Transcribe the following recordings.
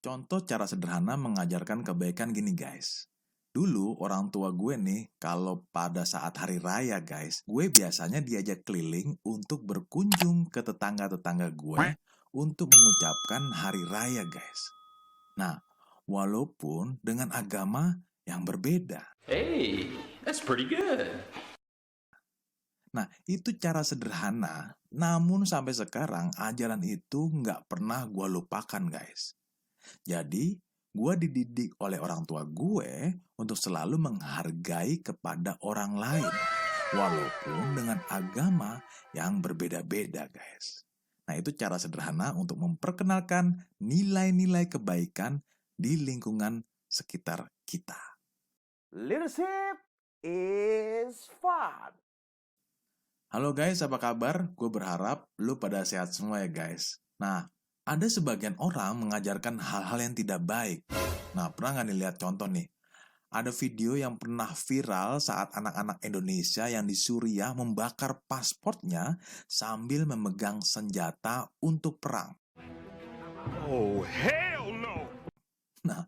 Contoh cara sederhana mengajarkan kebaikan gini guys. Dulu orang tua gue nih, kalau pada saat hari raya guys, gue biasanya diajak keliling untuk berkunjung ke tetangga-tetangga gue untuk mengucapkan hari raya guys. Nah, walaupun dengan agama yang berbeda. Hey, that's pretty good. Nah, itu cara sederhana, namun sampai sekarang ajaran itu nggak pernah gue lupakan guys. Jadi, gue dididik oleh orang tua gue untuk selalu menghargai kepada orang lain, walaupun dengan agama yang berbeda-beda guys. Nah, itu cara sederhana untuk memperkenalkan nilai-nilai kebaikan di lingkungan sekitar kita. Leadership is fun. Halo guys, apa kabar? Gue berharap lu pada sehat semua ya guys. Nah, ada sebagian orang mengajarkan hal-hal yang tidak baik. Nah, pernah nggak nih lihat contoh nih? Ada video yang pernah viral saat anak-anak Indonesia yang di Suriah membakar pasportnya sambil memegang senjata untuk perang. Oh, hell no! Nah,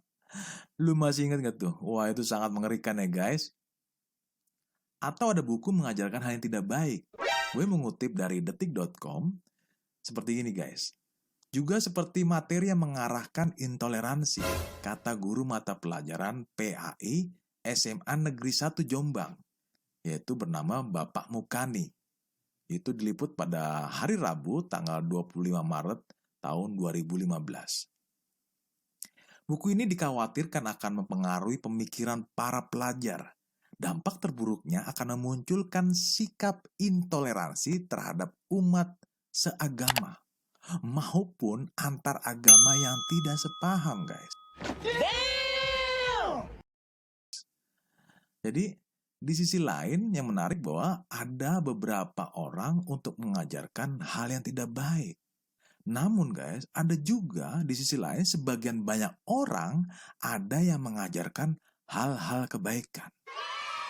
lu masih ingat nggak tuh? Wah, itu sangat mengerikan ya guys. Atau ada buku mengajarkan hal yang tidak baik. Gue mengutip dari detik.com seperti ini guys. Juga seperti materi yang mengarahkan intoleransi, kata guru mata pelajaran PAI SMA Negeri 1 Jombang, yaitu bernama Bapak Mukani. Itu diliput pada hari Rabu tanggal 25 Maret tahun 2015. Buku ini dikhawatirkan akan mempengaruhi pemikiran para pelajar. Dampak terburuknya akan memunculkan sikap intoleransi terhadap umat seagama maupun antar agama yang tidak sepaham, guys. Jadi, di sisi lain yang menarik bahwa ada beberapa orang untuk mengajarkan hal yang tidak baik. Namun guys, ada juga di sisi lain sebagian banyak orang ada yang mengajarkan hal-hal kebaikan.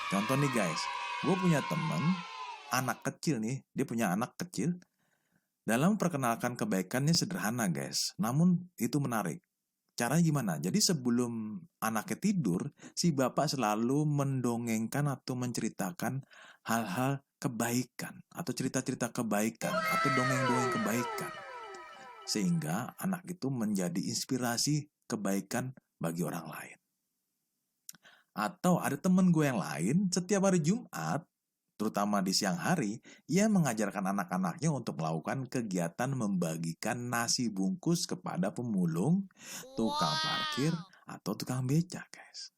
Contoh nih guys, gue punya temen, anak kecil nih, dia punya anak kecil. Dalam memperkenalkan kebaikannya sederhana guys, namun itu menarik. Caranya gimana? Jadi sebelum anaknya tidur, si bapak selalu mendongengkan atau menceritakan hal-hal kebaikan, atau cerita-cerita kebaikan, atau dongeng-dongeng kebaikan. Sehingga anak itu menjadi inspirasi kebaikan bagi orang lain. Atau ada temen gue yang lain, setiap hari Jumat, terutama di siang hari, ia mengajarkan anak-anaknya untuk melakukan kegiatan membagikan nasi bungkus kepada pemulung, tukang parkir, atau tukang becak, guys.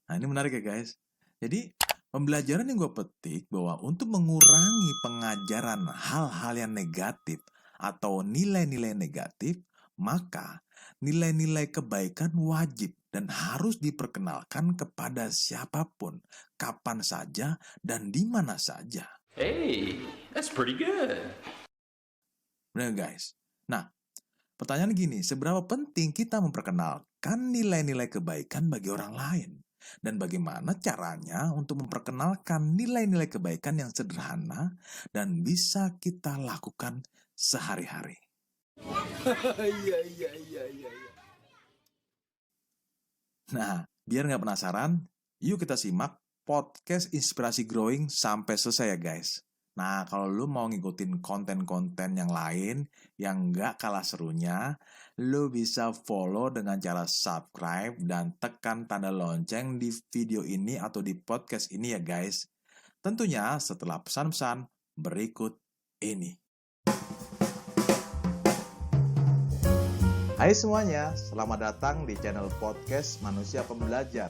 Nah, ini menarik ya, guys. Jadi, pembelajaran yang gue petik bahwa untuk mengurangi pengajaran hal-hal yang negatif atau nilai-nilai negatif, maka nilai-nilai kebaikan wajib dan harus diperkenalkan kepada siapapun, kapan saja, dan di mana saja. Hey, that's pretty good. Benar guys? Nah, pertanyaan gini, seberapa penting kita memperkenalkan nilai-nilai kebaikan bagi orang lain? Dan bagaimana caranya untuk memperkenalkan nilai-nilai kebaikan yang sederhana dan bisa kita lakukan sehari-hari? Nah, biar nggak penasaran, yuk kita simak podcast Inspirasi Growing sampai selesai ya guys. Nah, kalau lu mau ngikutin konten-konten yang lain yang nggak kalah serunya, lu bisa follow dengan cara subscribe dan tekan tanda lonceng di video ini atau di podcast ini ya guys. Tentunya setelah pesan-pesan berikut ini. Hai semuanya, selamat datang di channel podcast Manusia Pembelajar.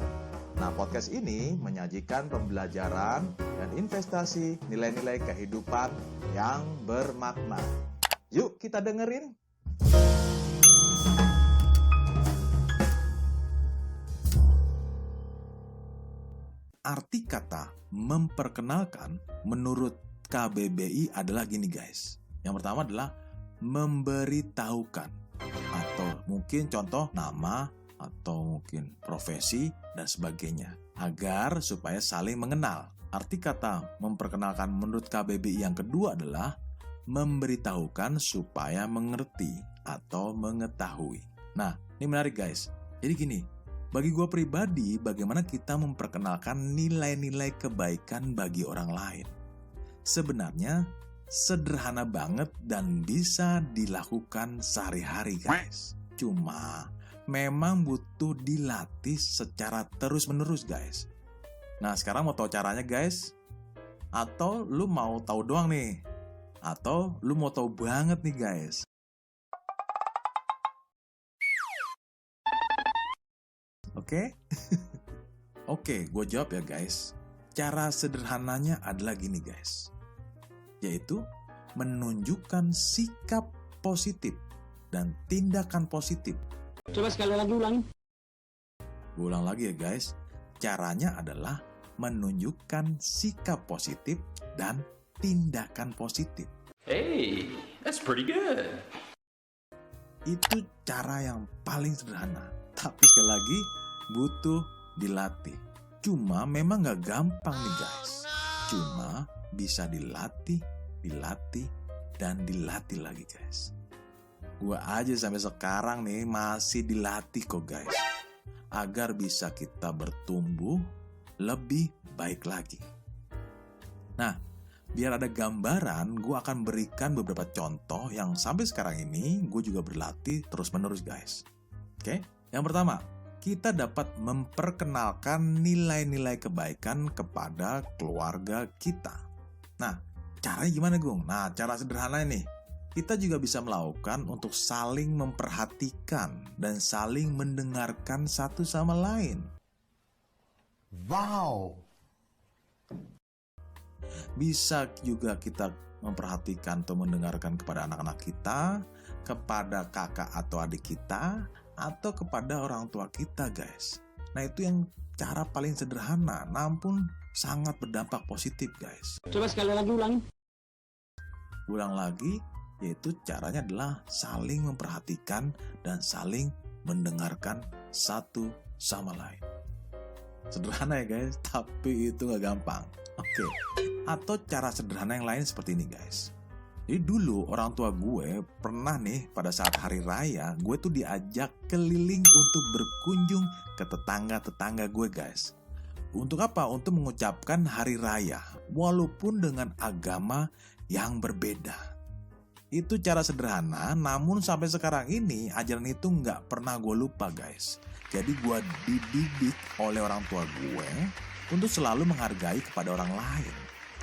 Nah, podcast ini menyajikan pembelajaran dan investasi nilai-nilai kehidupan yang bermakna. Yuk kita dengerin. Arti kata memperkenalkan menurut KBBI adalah gini guys. Yang pertama adalah memberitahukan. Atau mungkin contoh nama, atau mungkin profesi, dan sebagainya. Agar supaya saling mengenal. Arti kata memperkenalkan menurut KBBI yang kedua adalah memberitahukan supaya mengerti atau mengetahui. Nah, Ini menarik guys. Jadi gini, bagi gue pribadi, bagaimana kita memperkenalkan nilai-nilai kebaikan bagi orang lain? Sebenarnya sederhana banget dan bisa dilakukan sehari-hari guys. Cuma memang butuh dilatih secara terus-menerus guys. Nah sekarang mau tahu caranya guys? Atau lu mau tahu doang nih? Atau lu mau tahu banget nih guys? Oke? Oke, gue jawab ya guys. Cara sederhananya adalah gini guys. Yaitu menunjukkan sikap positif dan tindakan positif. Coba sekali lagi ulangin. Gue ulang lagi ya guys. Caranya adalah menunjukkan sikap positif dan tindakan positif. Hey, that's pretty good. Itu cara yang paling sederhana. Tapi sekali lagi butuh dilatih. Cuma memang gak gampang nih guys. Cuma bisa dilatih, dan dilatih lagi guys. Gua aja sampai sekarang nih masih dilatih kok guys. Agar bisa kita bertumbuh lebih baik lagi. Nah, biar ada gambaran, gue akan berikan beberapa contoh yang sampai sekarang ini gue juga berlatih terus-menerus guys. Oke, yang pertama, kita dapat memperkenalkan nilai-nilai kebaikan kepada keluarga kita. Nah, caranya gimana Gung? Nah, cara sederhana nih, kita juga bisa melakukan untuk saling memperhatikan dan saling mendengarkan satu sama lain. Wow. Bisa juga kita memperhatikan atau mendengarkan kepada anak-anak kita, kepada kakak atau adik kita, atau kepada orang tua kita guys. Nah itu yang cara paling sederhana, namun sangat berdampak positif guys. Coba sekali lagi ulangin. Ulang lagi, yaitu caranya adalah saling memperhatikan dan saling mendengarkan satu sama lain. Sederhana ya guys, tapi itu gak gampang. Oke. Atau cara sederhana yang lain seperti ini guys. Jadi dulu orang tua gue pernah nih pada saat hari raya, gue tuh diajak keliling untuk berkunjung ke tetangga-tetangga gue guys. Untuk apa? Untuk mengucapkan hari raya, walaupun dengan agama yang berbeda. Itu cara sederhana, namun sampai sekarang ini ajaran itu nggak pernah gue lupa guys. Jadi gue dididik oleh orang tua gue untuk selalu menghargai kepada orang lain,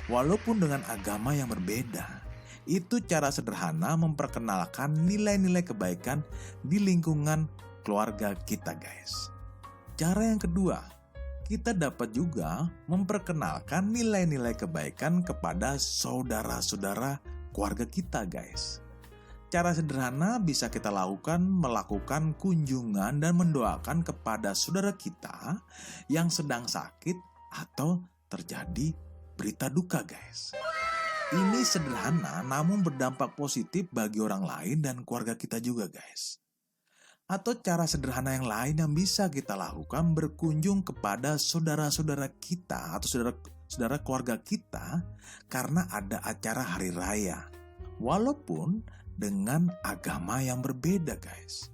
walaupun dengan agama yang berbeda. Itu cara sederhana memperkenalkan nilai-nilai kebaikan di lingkungan keluarga kita guys. Cara yang kedua, kita dapat juga memperkenalkan nilai-nilai kebaikan kepada saudara-saudara keluarga kita guys. Cara sederhana bisa kita lakukan melakukan kunjungan dan mendoakan kepada saudara kita yang sedang sakit atau terjadi berita duka guys. Ini sederhana namun berdampak positif bagi orang lain dan keluarga kita juga guys. Atau cara sederhana yang lain yang bisa kita lakukan berkunjung kepada saudara-saudara kita atau saudara keluarga kita karena ada acara hari raya. Walaupun dengan agama yang berbeda guys.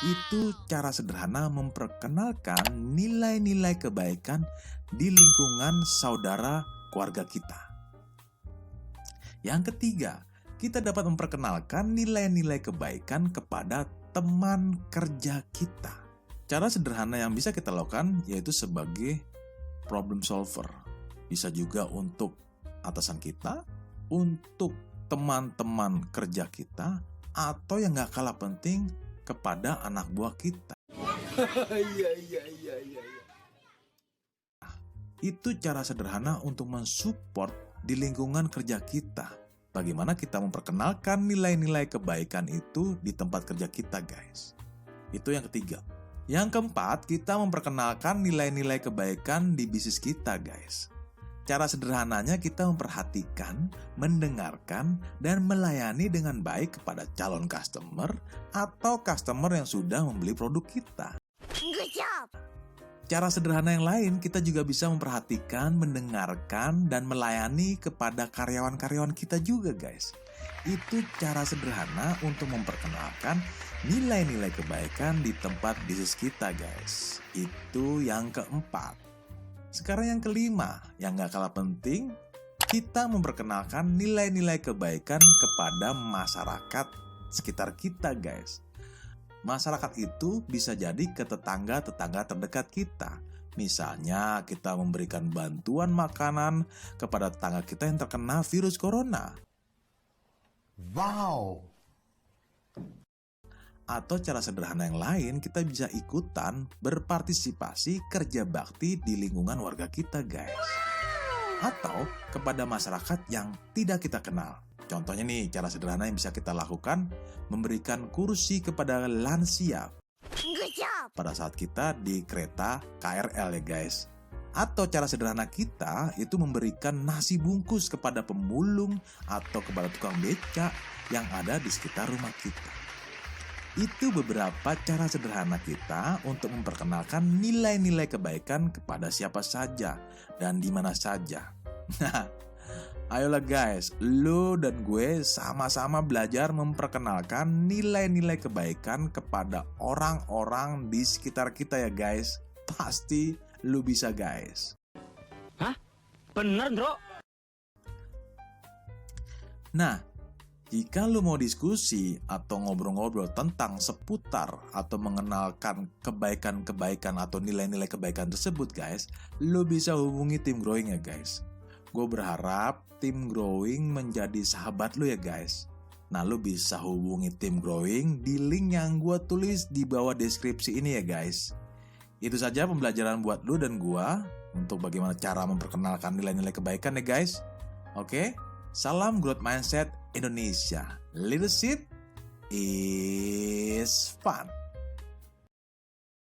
Itu cara sederhana memperkenalkan nilai-nilai kebaikan di lingkungan saudara keluarga kita. Yang ketiga, kita dapat memperkenalkan nilai-nilai kebaikan kepada teman kerja kita. Cara sederhana yang bisa kita lakukan yaitu sebagai problem solver. Bisa juga untuk atasan kita, untuk teman-teman kerja kita, atau yang gak kalah penting kepada anak buah kita. Itu cara sederhana untuk mensupport di lingkungan kerja kita. Bagaimana kita memperkenalkan nilai-nilai kebaikan itu di tempat kerja kita guys. Itu yang ketiga. Yang keempat, kita memperkenalkan nilai-nilai kebaikan di bisnis kita guys. Cara sederhananya kita memperhatikan, mendengarkan, dan melayani dengan baik kepada calon customer atau customer yang sudah membeli produk kita. Good job! Cara sederhana yang lain, kita juga bisa memperhatikan, mendengarkan, dan melayani kepada karyawan-karyawan kita juga guys. Itu cara sederhana untuk memperkenalkan nilai-nilai kebaikan di tempat bisnis kita, guys. Itu yang keempat. Sekarang yang kelima, yang gak kalah penting, kita memperkenalkan nilai-nilai kebaikan kepada masyarakat sekitar kita, guys. Masyarakat itu bisa jadi ke tetangga-tetangga terdekat kita. Misalnya kita memberikan bantuan makanan kepada tetangga kita yang terkena virus corona. Wow. Atau cara sederhana yang lain, kita bisa ikutan berpartisipasi kerja bakti di lingkungan warga kita, guys. Atau kepada masyarakat yang tidak kita kenal. Contohnya nih, cara sederhana yang bisa kita lakukan, memberikan kursi kepada lansia pada saat kita di kereta KRL ya guys. Atau cara sederhana kita itu memberikan nasi bungkus kepada pemulung atau kepada tukang becak yang ada di sekitar rumah kita. Itu beberapa cara sederhana kita untuk memperkenalkan nilai-nilai kebaikan kepada siapa saja dan di mana saja. Nah, ayolah guys, lo dan gue sama-sama belajar memperkenalkan nilai-nilai kebaikan kepada orang-orang di sekitar kita ya guys. Pasti lo bisa guys. Hah? Bener, bro? Nah, jika lo mau diskusi atau ngobrol-ngobrol tentang seputar atau mengenalkan kebaikan-kebaikan atau nilai-nilai kebaikan tersebut guys, lo bisa hubungi tim growing ya guys. Gue berharap tim growing menjadi sahabat lo ya guys. Nah, lo bisa hubungi tim growing di link yang gue tulis di bawah deskripsi ini ya guys. Itu saja pembelajaran buat lo dan gue untuk bagaimana cara memperkenalkan nilai-nilai kebaikan ya guys. Oke, salam growth mindset Indonesia. Leadership is fun.